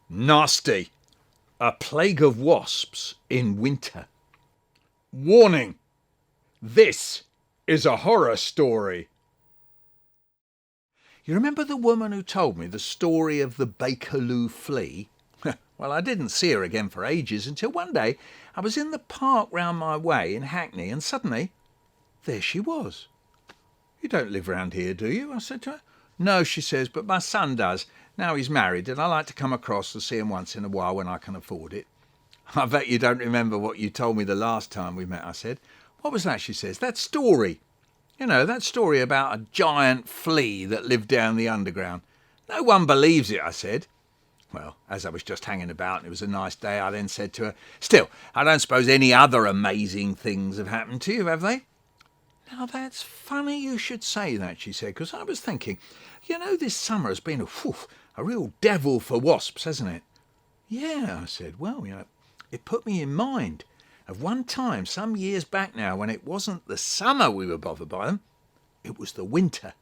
Nasty. A plague of wasps in winter. Warning. This is a horror story. You remember the woman who told me the story of the Bakerloo Flea? Well, I didn't see her again for ages until one day I was in the park round my way in Hackney and suddenly there she was. "You don't live round here, do you?" I said to her. "No," she says, "but my son does. Now he's married and I like to come across to see him once in a while when I can afford it." "I bet you don't remember what you told me the last time we met," I said. "What was that?" she says. "That story. You know, that story about a giant flea that lived down the underground." "No one believes it," I said. Well, as I was just hanging about and it was a nice day, I then said to her, "Still, I don't suppose any other amazing things have happened to you, have they?" "Now that's funny you should say that," she said, "because I was thinking, you know, this summer has been a real devil for wasps, hasn't it?" "Yeah," I said. "Well, you know, it put me in mind of one time some years back now when it wasn't the summer we were bothered by them, it was the winter."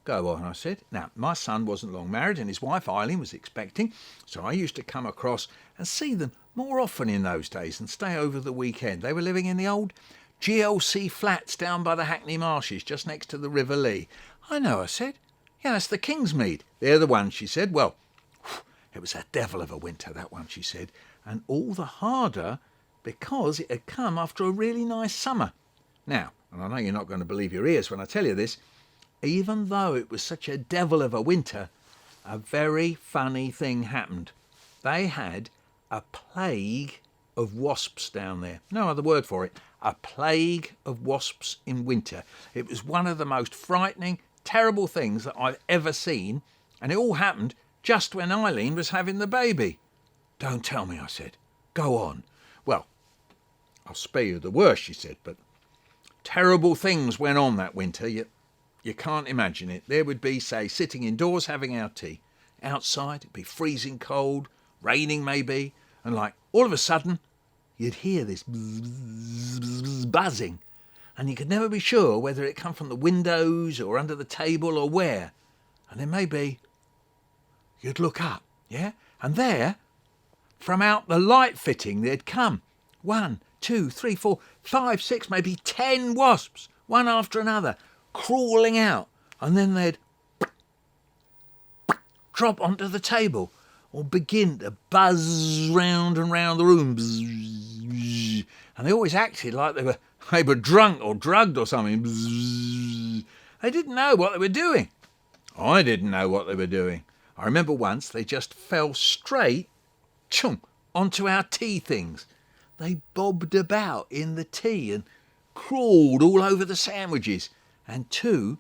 "Go on," I said. "Now, my son wasn't long married and his wife Eileen was expecting, so I used to come across and see them more often in those days and stay over the weekend. They were living in the old GLC flats down by the Hackney Marshes, just next to the River Lee." "I know," I said. "Yeah, that's the Kingsmead." "They're the ones," she said. "Well, it was a devil of a winter, that one," she said, "and all the harder because it had come after a really nice summer. Now, and I know you're not going to believe your ears when I tell you this, even though it was such a devil of a winter, a very funny thing happened. They had a plague of wasps down there. No other word for it. A plague of wasps in winter. It was one of the most frightening, terrible things that I've ever seen, and it all happened just when Eileen was having the baby." "Don't tell me," I said. "Go on." "Well, I'll spare you the worst," she said, "but terrible things went on that winter. You can't imagine it. There would be, say, sitting indoors having our tea. Outside, it'd be freezing cold, raining maybe, and like all of a sudden, you'd hear this buzzing, and you could never be sure whether it come from the windows or under the table or where. And then maybe you'd look up, yeah, and there, from out the light fitting, they'd come. 1, 2, 3, 4, 5, 6, maybe 10 wasps, one after another, crawling out, and then they'd drop onto the table or begin to buzz round and round the room. And they always acted like they were drunk or drugged or something. They didn't know what they were doing. I didn't know what they were doing. I remember once they just fell straight onto our tea things. They bobbed about in the tea and crawled all over the sandwiches, and 2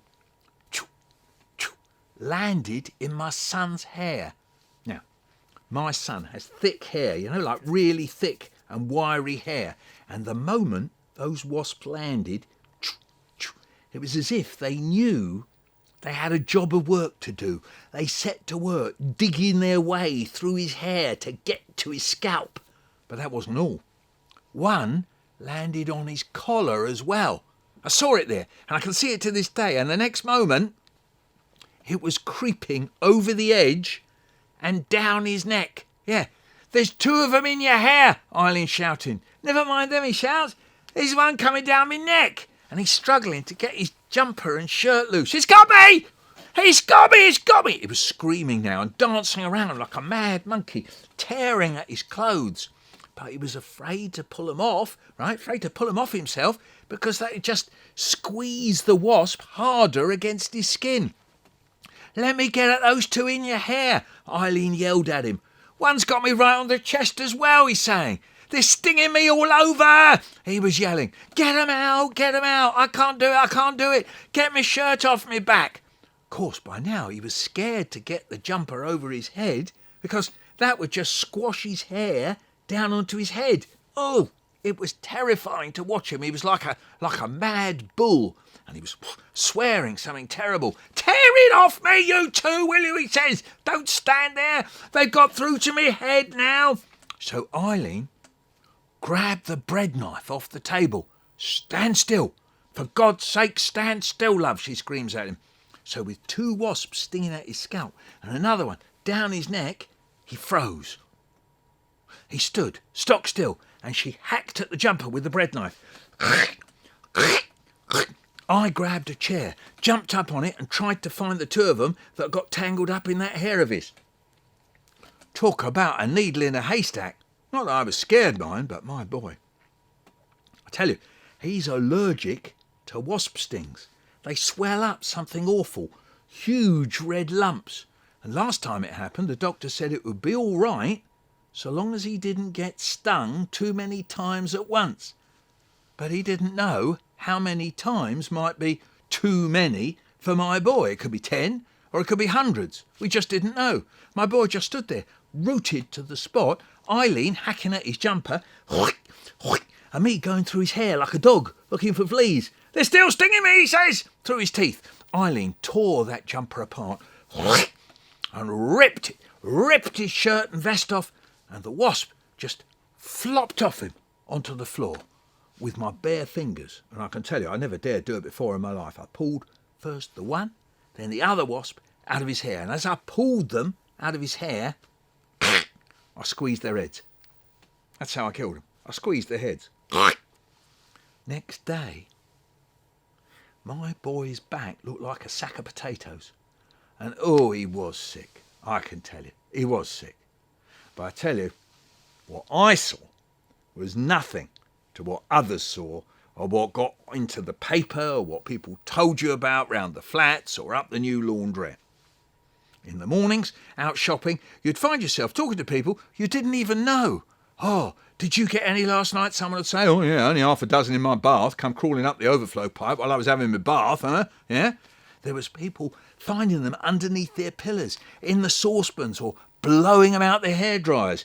landed in my son's hair. Now, my son has thick hair, you know, like really thick and wiry hair, and the moment those wasps landed, it was as if they knew they had a job of work to do. They set to work digging their way through his hair to get to his scalp. But that wasn't all. One landed on his collar as well. I saw it there, and I can see it to this day, and the next moment it was creeping over the edge and down his neck. "Yeah, there's 2 of them in your hair," Eileen's shouting. "Never mind them," he shouts. "There's one coming down my neck." And he's struggling to get his jumper and shirt loose. "It's got me! It's got me! It's got me!" He was screaming now and dancing around like a mad monkey, tearing at his clothes. But he was afraid to pull them off, right? Afraid to pull them off himself, because that would just squeeze the wasp harder against his skin. "Let me get at those 2 in your hair," Eileen yelled at him. "One's got me right on the chest as well," he's saying. "They're stinging me all over," he was yelling. Get 'em out, get 'em out. I can't do it. Get my shirt off me back." Of course, by now he was scared to get the jumper over his head, because that would just squash his hair down onto his head. Oh, it was terrifying to watch him. He was like a mad bull, and he was swearing something terrible. "Tear it off me, you 2, will you?" he says. "Don't stand there. They've got through to me head now." So Eileen grabbed the bread knife off the table. "Stand still. For God's sake, stand still, love," she screams at him. So with 2 wasps stinging at his scalp and another one down his neck, he froze. He stood stock still, and she hacked at the jumper with the bread knife. I grabbed a chair, jumped up on it, and tried to find the two of them that got tangled up in that hair of his. Talk about a needle in a haystack. Not that I was scared, mind, but my boy. I tell you, he's allergic to wasp stings. They swell up something awful, huge red lumps. And last time it happened, the doctor said it would be all right, so long as he didn't get stung too many times at once. But he didn't know how many times might be too many for my boy. It could be 10, or it could be hundreds. We just didn't know. My boy just stood there, rooted to the spot, Eileen hacking at his jumper, and me going through his hair like a dog, looking for fleas. "They're still stinging me," he says, through his teeth. Eileen tore that jumper apart and ripped his shirt and vest off, and the wasp just flopped off him onto the floor with my bare fingers. And I can tell you, I never dared do it before in my life. I pulled first the one, then the other wasp out of his hair. And as I pulled them out of his hair, I squeezed their heads. That's how I killed them. I squeezed their heads. Next day, my boy's back looked like a sack of potatoes. And oh, he was sick. I can tell you, he was sick. But I tell you, what I saw was nothing to what others saw, or what got into the paper, or what people told you about round the flats or up the new laundrette. In the mornings, out shopping, you'd find yourself talking to people you didn't even know. "Oh, did you get any last night?" Someone would say. "Oh yeah, only half a dozen in my bath, come crawling up the overflow pipe while I was having my bath, huh? Yeah?" There was people finding them underneath their pillars, in the saucepans, or blowing them out their hairdryers.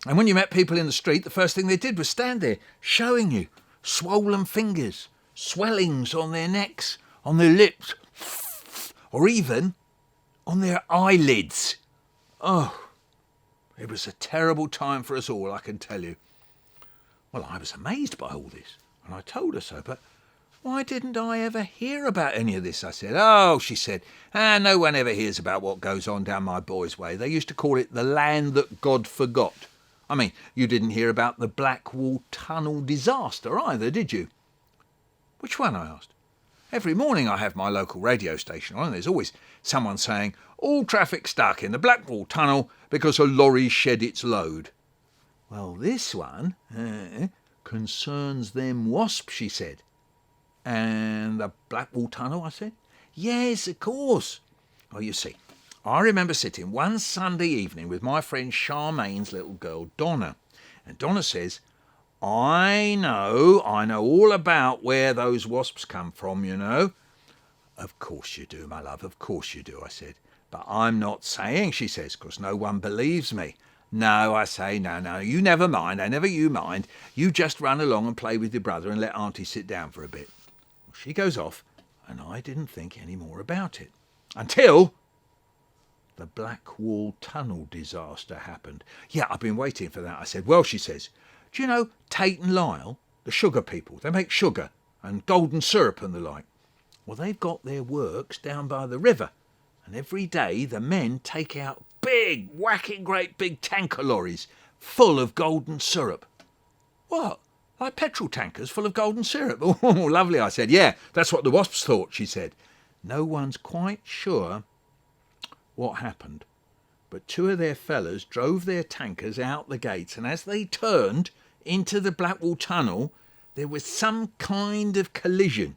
And when you met people in the street, the first thing they did was stand there, showing you swollen fingers, swellings on their necks, on their lips, or even on their eyelids. Oh, it was a terrible time for us all, I can tell you. Well, I was amazed by all this, and I told her so, but why didn't I ever hear about any of this? I said. "Oh," she said, "no one ever hears about what goes on down my boy's way. They used to call it the land that God forgot. I mean, you didn't hear about the Blackwall tunnel disaster either, did you?" "Which one?" I asked. "Every morning I have my local radio station on, and there's always someone saying, 'All traffic stuck in the Blackwall tunnel because a lorry shed its load.'" "Well, this one concerns them wasps," she said. "And the Blackwall tunnel?" I said. "Yes, of course. Well, you see, I remember sitting one Sunday evening with my friend Charmaine's little girl, Donna. And Donna says, I know all about where those wasps come from, you know." "Of course you do, my love, of course you do," I said. "But I'm not saying," she says, "'cause no one believes me." "No," I say, no, you never mind, you mind. You just run along and play with your brother and let Auntie sit down for a bit." Well, she goes off, and I didn't think any more about it. Until the Blackwall tunnel disaster happened. "Yeah, I've been waiting for that," I said. "Well," she says, "do you know Tate and Lyle, the sugar people? They make sugar and golden syrup and the like. Well, they've got their works down by the river, and every day the men take out big, whacking great big tanker lorries full of golden syrup." "What? Like petrol tankers full of golden syrup?" "Oh, lovely," I said. "Yeah, that's what the wasps thought," she said. No one's quite sure what happened, but two of their fellas drove their tankers out the gates, and as they turned into the Blackwall tunnel, there was some kind of collision.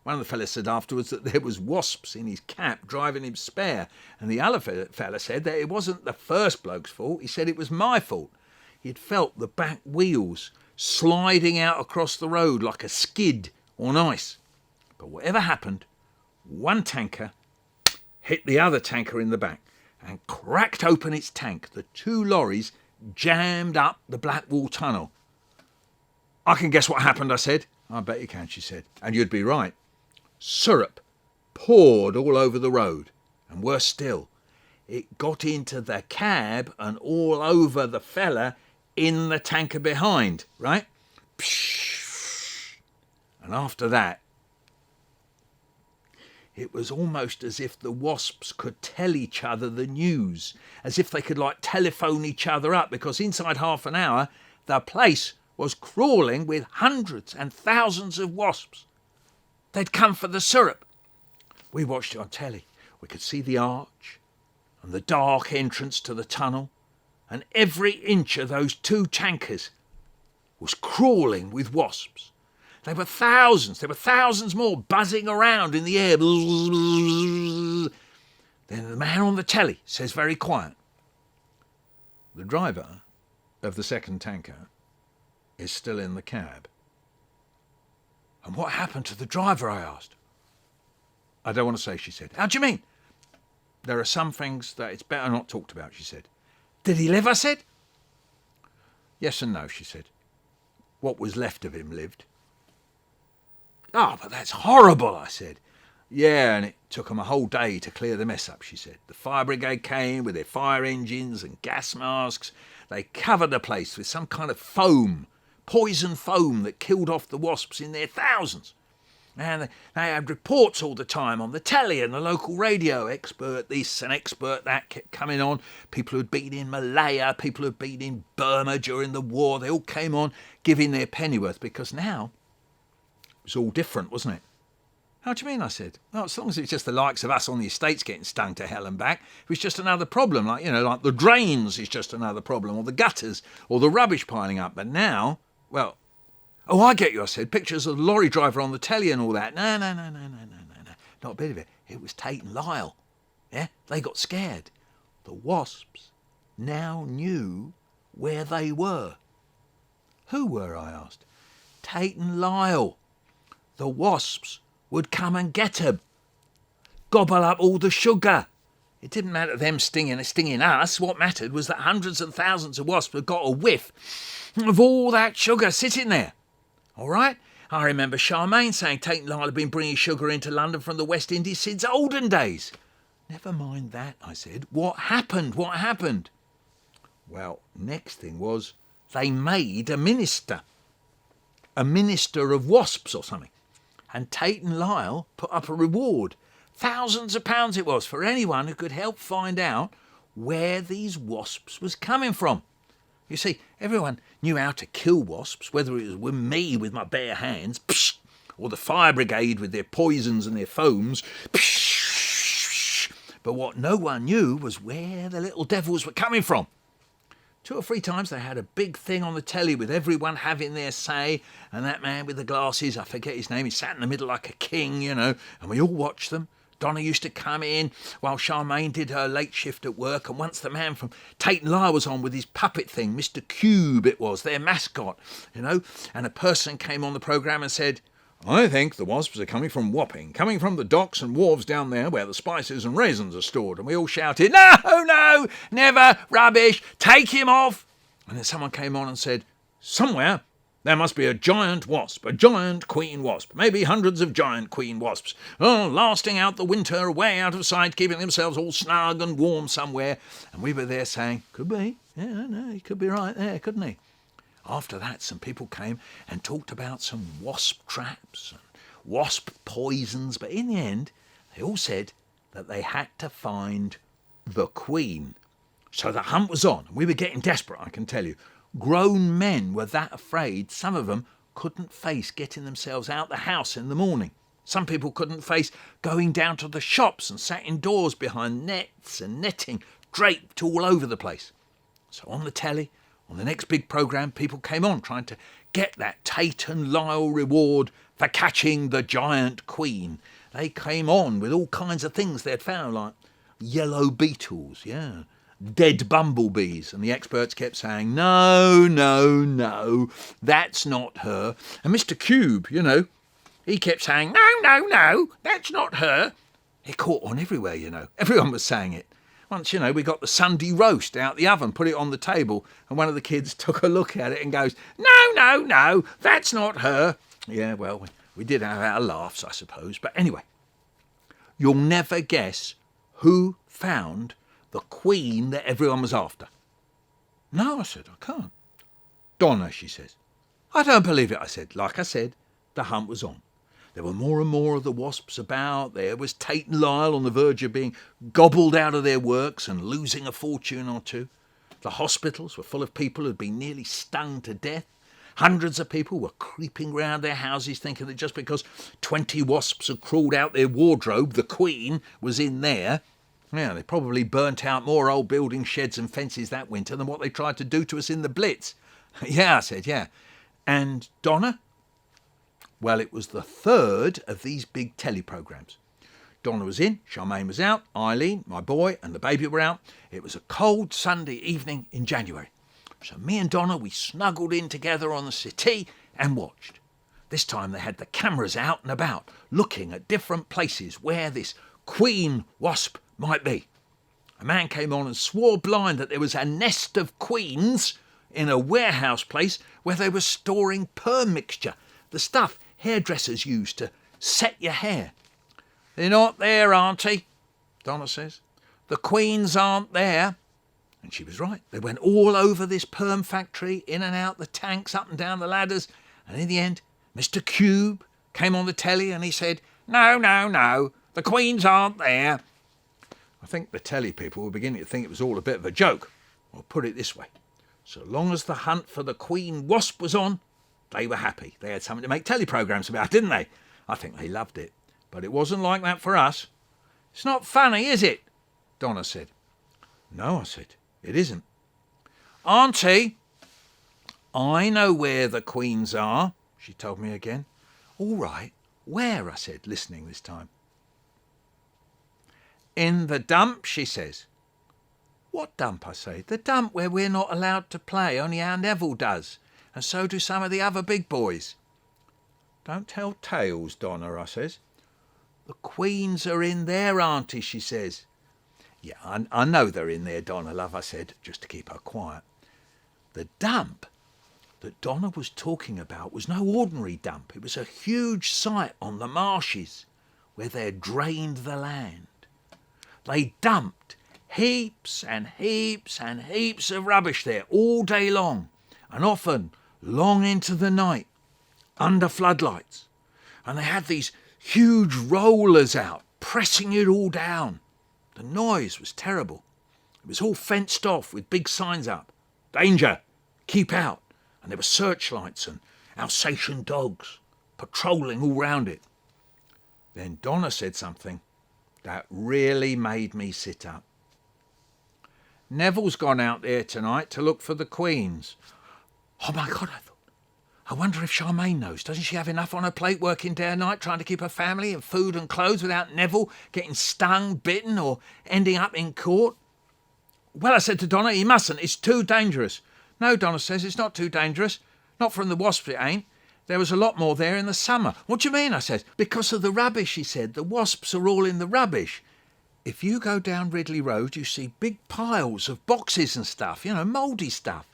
One of the fellas said afterwards that there was wasps in his cap driving him spare, and the other fella said that it wasn't the first bloke's fault. He said it was my fault. He'd felt the back wheels sliding out across the road like a skid on ice. But whatever happened, one tanker hit the other tanker in the back and cracked open its tank. The two lorries jammed up the Blackwall tunnel. "I can guess what happened," I said. "I bet you can," she said. "And you'd be right. Syrup poured all over the road, and worse still, it got into the cab and all over the fella in the tanker behind, right? And after that, It was almost as if the wasps could tell each other the news, as if they could like telephone each other up, because inside half an hour the place was crawling with hundreds and thousands of wasps. They'd come for the syrup. We watched it on telly. We could see the arch and the dark entrance to the tunnel, and every inch of those 2 tankers was crawling with wasps. There were thousands more buzzing around in the air. Then the man on the telly says very quiet, "The driver of the second tanker is still in the cab." "And what happened to the driver?" I asked. "I don't want to say," she said. "How do you mean?" "There are some things that it's better not talked about," she said. "Did he live?" I said. "Yes and no," she said. "What was left of him lived." "Oh, but that's horrible," I said. "Yeah, and it took them a whole day to clear the mess up," she said. "The fire brigade came with their fire engines and gas masks. They covered the place with some kind of foam, poison foam that killed off the wasps in their thousands. And they had reports all the time on the telly and the local radio. Expert this and expert that kept coming on. People who'd been in Malaya, people who'd been in Burma during the war, they all came on giving their pennyworth, because now it was all different, wasn't it?" "How do you mean?" I said. "Well, as long as it's just the likes of us on the estates getting stung to hell and back, it was just another problem, like the drains is just another problem, or the gutters, or the rubbish piling up. But now, well, oh, I get you," I said. "Pictures of the lorry driver on the telly and all that. No. Not a bit of it. It was Tate and Lyle. Yeah, they got scared. The wasps now knew where they were." "Who were?" I asked. "Tate and Lyle. The wasps would come and get 'em, gobble up all the sugar. It didn't matter them stinging us. What mattered was that hundreds and thousands of wasps had got a whiff of all that sugar sitting there. All right? I remember Charmaine saying Tate and Lyle had been bringing sugar into London from the West Indies since olden days." "Never mind that," I said. What happened? "Well, next thing was they made a minister of wasps or something. And Tate and Lyle put up a reward. Thousands of pounds it was for anyone who could help find out where these wasps was coming from. You see, everyone knew how to kill wasps, whether it was with me with my bare hands, psh, or the fire brigade with their poisons and their foams, psh. But what no one knew was where the little devils were coming from. 2 or 3 times they had a big thing on the telly with everyone having their say, and that man with the glasses, I forget his name, he sat in the middle like a king, and we all watched them. Donna used to come in while Charmaine did her late shift at work, and once the man from Tate and Lyle was on with his puppet thing, Mr. Cube it was, their mascot, and a person came on the programme and said, "I think the wasps are coming from Wapping, coming from the docks and wharves down there where the spices and raisins are stored." And we all shouted, "No, never, rubbish, take him off." And then someone came on and said, "Somewhere there must be a giant wasp, a giant queen wasp, maybe hundreds of giant queen wasps, lasting out the winter, away out of sight, keeping themselves all snug and warm somewhere." And we were there saying, "Could be, yeah, no, he could be right there, couldn't he?" After that, some people came and talked about some wasp traps and wasp poisons, but in the end, they all said that they had to find the Queen. So the hunt was on. We were getting desperate, I can tell you. Grown men were that afraid, some of them couldn't face getting themselves out the house in the morning. Some people couldn't face going down to the shops and sat indoors behind nets and netting draped all over the place. So on the telly, on the next big programme, people came on trying to get that Tate and Lyle reward for catching the giant queen. They came on with all kinds of things they'd found, like yellow beetles, dead bumblebees, and the experts kept saying, no, that's not her. And Mr. Cube, he kept saying, no, that's not her. It caught on everywhere, everyone was saying it. Once, we got the Sunday roast out the oven, put it on the table, and one of the kids took a look at it and goes, no, that's not her. Yeah, well, we did have our laughs, I suppose. But anyway, you'll never guess who found the queen that everyone was after. No, I said, I can't. Donna, she says. I don't believe it, I said. Like I said, the hunt was on. There were more and more of the wasps about. There was Tate and Lyle on the verge of being gobbled out of their works and losing a fortune or two. The hospitals were full of people who had been nearly stung to death. Hundreds of people were creeping round their houses thinking that just because 20 wasps had crawled out their wardrobe, the Queen was in there. Yeah, they probably burnt out more old building sheds and fences that winter than what they tried to do to us in the Blitz. Yeah, I said, yeah. And Donna? Well, it was the third of these big teleprograms. Donna was in, Charmaine was out, Eileen, my boy, and the baby were out. It was a cold Sunday evening in January. So me and Donna, we snuggled in together on the settee and watched. This time they had the cameras out and about, looking at different places where this Queen Wasp might be. A man came on and swore blind that there was a nest of queens in a warehouse place where they were storing perm mixture, the stuff hairdressers use to set your hair. They're not there, Auntie, Donna says. The queens aren't there. And she was right. They went all over this perm factory, in and out the tanks, up and down the ladders. And in the end, Mr. Cube came on the telly and he said, No, the queens aren't there. I think the telly people were beginning to think it was all a bit of a joke. Or put it this way. So long as the hunt for the Queen Wasp was on, they were happy. They had something to make teleprograms about, didn't they? I think they loved it. But it wasn't like that for us. It's not funny, is it? Donna said. No, I said, it isn't. Auntie, I know where the queens are, she told me again. All right, where? I said, listening this time. In the dump, she says. What dump? I say. The dump where we're not allowed to play, only our Neville does, and so do some of the other big boys. Don't tell tales, Donna, I says. The queens are in there, Auntie, she says. Yeah, I know they're in there, Donna, love, I said, just to keep her quiet. The dump that Donna was talking about was no ordinary dump. It was a huge site on the marshes where they had drained the land. They dumped heaps and heaps and heaps of rubbish there all day long, and often long into the night, under floodlights. And they had these huge rollers out, pressing it all down. The noise was terrible. It was all fenced off with big signs up. Danger! Keep out! And there were searchlights and Alsatian dogs patrolling all round it. Then Donna said something that really made me sit up. Neville's gone out there tonight to look for the queens. Oh my God, I thought. I wonder if Charmaine knows. Doesn't she have enough on her plate working day and night trying to keep her family and food and clothes without Neville getting stung, bitten or ending up in court? Well, I said to Donna, he mustn't. It's too dangerous. No, Donna says, it's not too dangerous. Not from the Wasps it ain't. There was a lot more there in the summer. What do you mean? I said. Because of the rubbish, he said. The wasps are all in the rubbish. If you go down Ridley Road, you see big piles of boxes and stuff, mouldy stuff.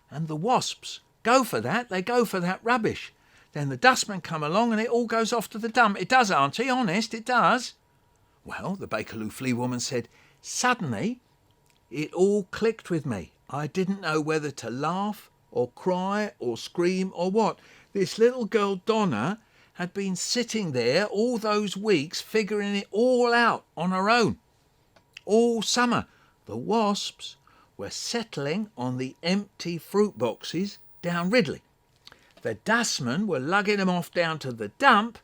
And the wasps go for that. They go for that rubbish. Then the dustmen come along and it all goes off to the dump. It does, Auntie, honest, it does. Well, the Bakerloo Flea woman said, suddenly it all clicked with me. I didn't know whether to laugh or cry or scream or what. This little girl, Donna, had been sitting there all those weeks figuring it all out on her own. All summer, the wasps were settling on the empty fruit boxes down Ridley. The dustmen were lugging them off down to the dump,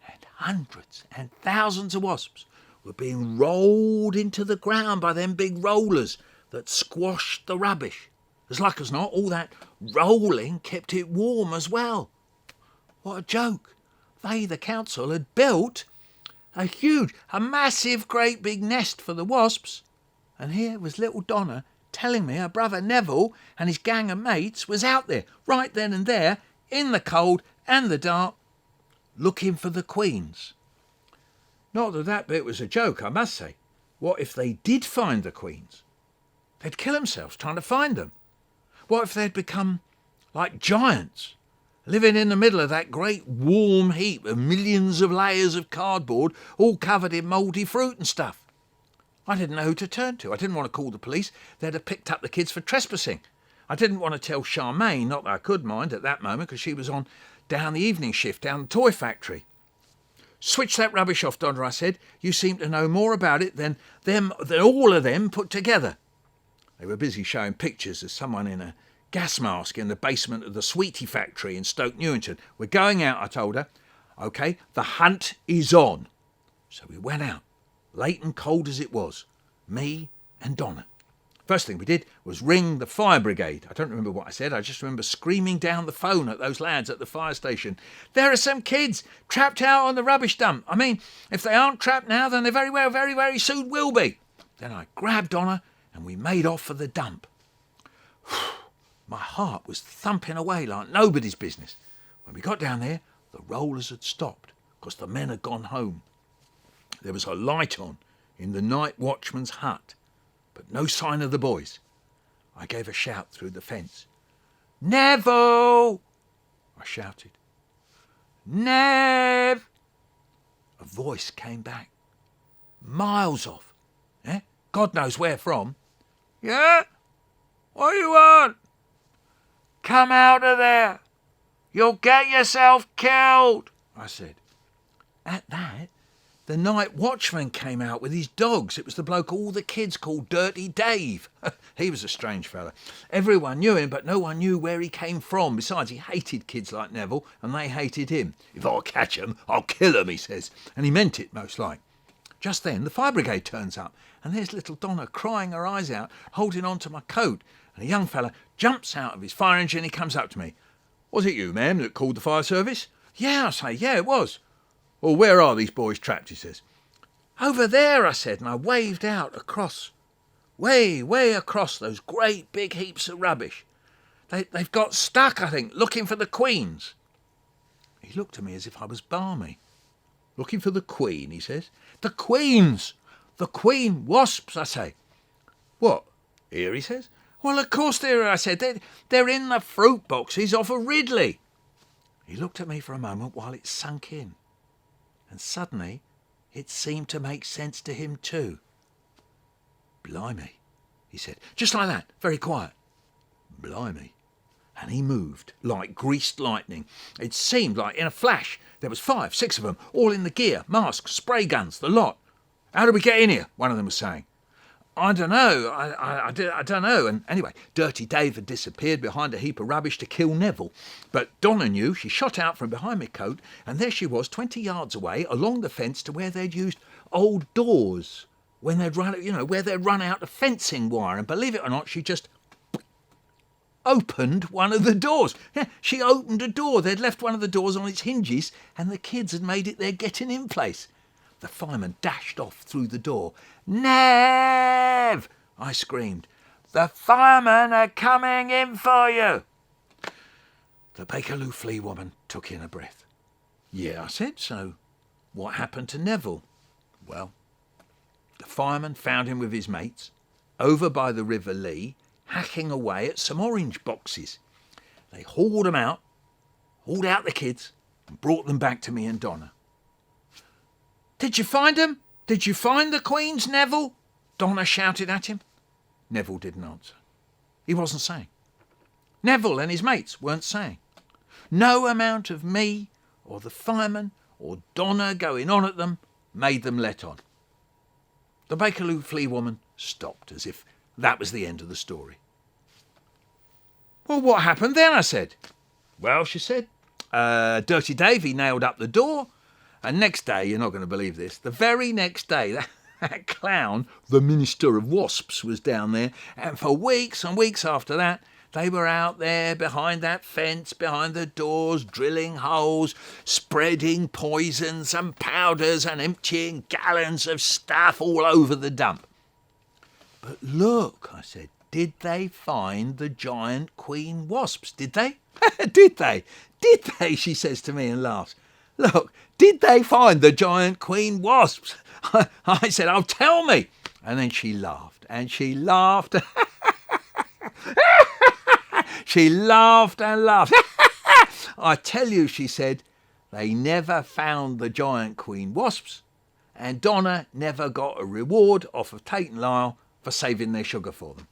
and hundreds and thousands of wasps were being rolled into the ground by them big rollers that squashed the rubbish. As like as not, all that rolling kept it warm as well. What a joke. They, the council, had built a massive, great big nest for the wasps. And here was little Donna telling me her brother Neville and his gang of mates was out there, right then and there, in the cold and the dark, looking for the queens. Not that that bit was a joke, I must say. What if they did find the queens? They'd kill themselves trying to find them. What if they'd become like giants, living in the middle of that great warm heap of millions of layers of cardboard, all covered in mouldy fruit and stuff? I didn't know who to turn to. I didn't want to call the police. They'd have picked up the kids for trespassing. I didn't want to tell Charmaine, not that I could mind at that moment, because she was on down the evening shift down the toy factory. Switch that rubbish off, Donna, I said. You seem to know more about it than all of them put together. They were busy showing pictures of someone in a gas mask in the basement of the Sweetie factory in Stoke Newington. We're going out, I told her. OK, the hunt is on. So we went out, late and cold as it was, me and Donna. First thing we did was ring the fire brigade. I don't remember what I said. I just remember screaming down the phone at those lads at the fire station. There are some kids trapped out on the rubbish dump. I mean, if they aren't trapped now, then they very well, very, very soon will be. Then I grabbed Donna and we made off for the dump. My heart was thumping away like nobody's business. When we got down there, the rollers had stopped because the men had gone home. There was a light on in the night watchman's hut, but no sign of the boys. I gave a shout through the fence. Neville! I shouted. Nev! A voice came back. Miles off. God knows where from. Yeah? What do you want? Come out of there. You'll get yourself killed, I said. At that, the night watchman came out with his dogs. It was the bloke all the kids called Dirty Dave. He was a strange fella. Everyone knew him, but no one knew where he came from. Besides, he hated kids like Neville, and they hated him. If I catch 'em, I'll kill 'em, he says. And he meant it, most like. Just then, the fire brigade turns up, and there's little Donna crying her eyes out, holding on to my coat. And a young fella jumps out of his fire engine. He comes up to me. Was it you, ma'am, that called the fire service? Yeah, I say, yeah, it was. Well, where are these boys trapped, he says. Over there, I said, and I waved out across. Way across those great big heaps of rubbish. They've got stuck, I think, looking for the queens. He looked at me as if I was balmy. Looking for the queen, he says. The queens! The queen wasps, I say. What? Here, he says. Well, of course they're here, I said. They're in the fruit boxes off of Ridley. He looked at me for a moment while it sunk in. And suddenly, it seemed to make sense to him too. Blimey, he said. Just like that, very quiet. Blimey. And he moved like greased lightning. It seemed like in a flash. There was 5, 6 of them, all in the gear, masks, spray guns, the lot. How did we get in here? One of them was saying. I don't know. I don't know. And anyway, Dirty Dave had disappeared behind a heap of rubbish to kill Neville. But Donna knew. She shot out from behind my coat, and there she was, 20 yards away, along the fence to where they'd used old doors when they'd run, where they'd run out of fencing wire. And believe it or not, she just opened one of the doors. Yeah, she opened a door. They'd left one of the doors on its hinges, and the kids had made it their getting in place. The fireman dashed off through the door. Nev! I screamed. The firemen are coming in for you. The Bakerloo Flea woman took in a breath. Yeah, I said, so what happened to Neville? Well, the fireman found him with his mates over by the River Lee, hacking away at some orange boxes. They hauled out the kids, and brought them back to me and Donna. Did you find them? Did you find the queens, Neville? Donna shouted at him. Neville didn't answer. He wasn't saying. Neville and his mates weren't saying. No amount of me or the fireman or Donna going on at them made them let on. The Bakerloo Flea woman stopped as if that was the end of the story. Well, what happened then? I said. Well, she said, Dirty Dave, he nailed up the door. And next day, you're not going to believe this, the very next day, that clown, the Minister of Wasps, was down there. And for weeks and weeks after that, they were out there behind that fence, behind the doors, drilling holes, spreading poisons and powders and emptying gallons of stuff all over the dump. But look, I said, did they find the giant queen wasps? Did they? Did they? Did they? She says to me and laughs. Look, did they find the giant queen wasps? I said, oh, tell me. And then she laughed, and she laughed. She laughed and laughed. I tell you, she said, they never found the giant queen wasps, and Donna never got a reward off of Tate and Lyle for saving their sugar for them.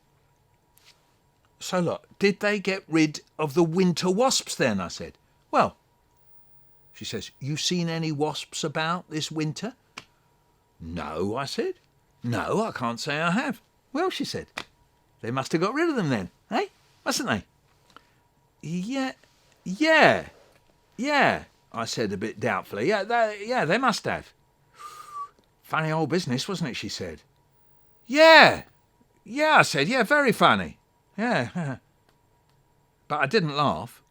So look, did they get rid of the winter wasps then? I said. Well, She says, you seen any wasps about this winter? No, I said. No, I can't say I have. Well, she said, they must have got rid of them then, eh? Mustn't they? Yeah, I said a bit doubtfully. Yeah, they must have. Funny old business, wasn't it, she said. Yeah, I said, yeah, very funny. Yeah, but I didn't laugh.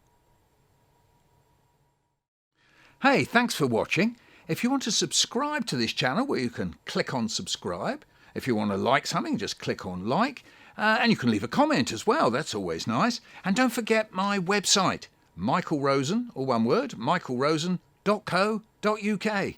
Hey, thanks for watching. If you want to subscribe to this channel, well, you can click on subscribe. If you want to like something, just click on like. And you can leave a comment as well, that's always nice. And don't forget my website, Michael Rosen, all one word, michaelrosen.co.uk.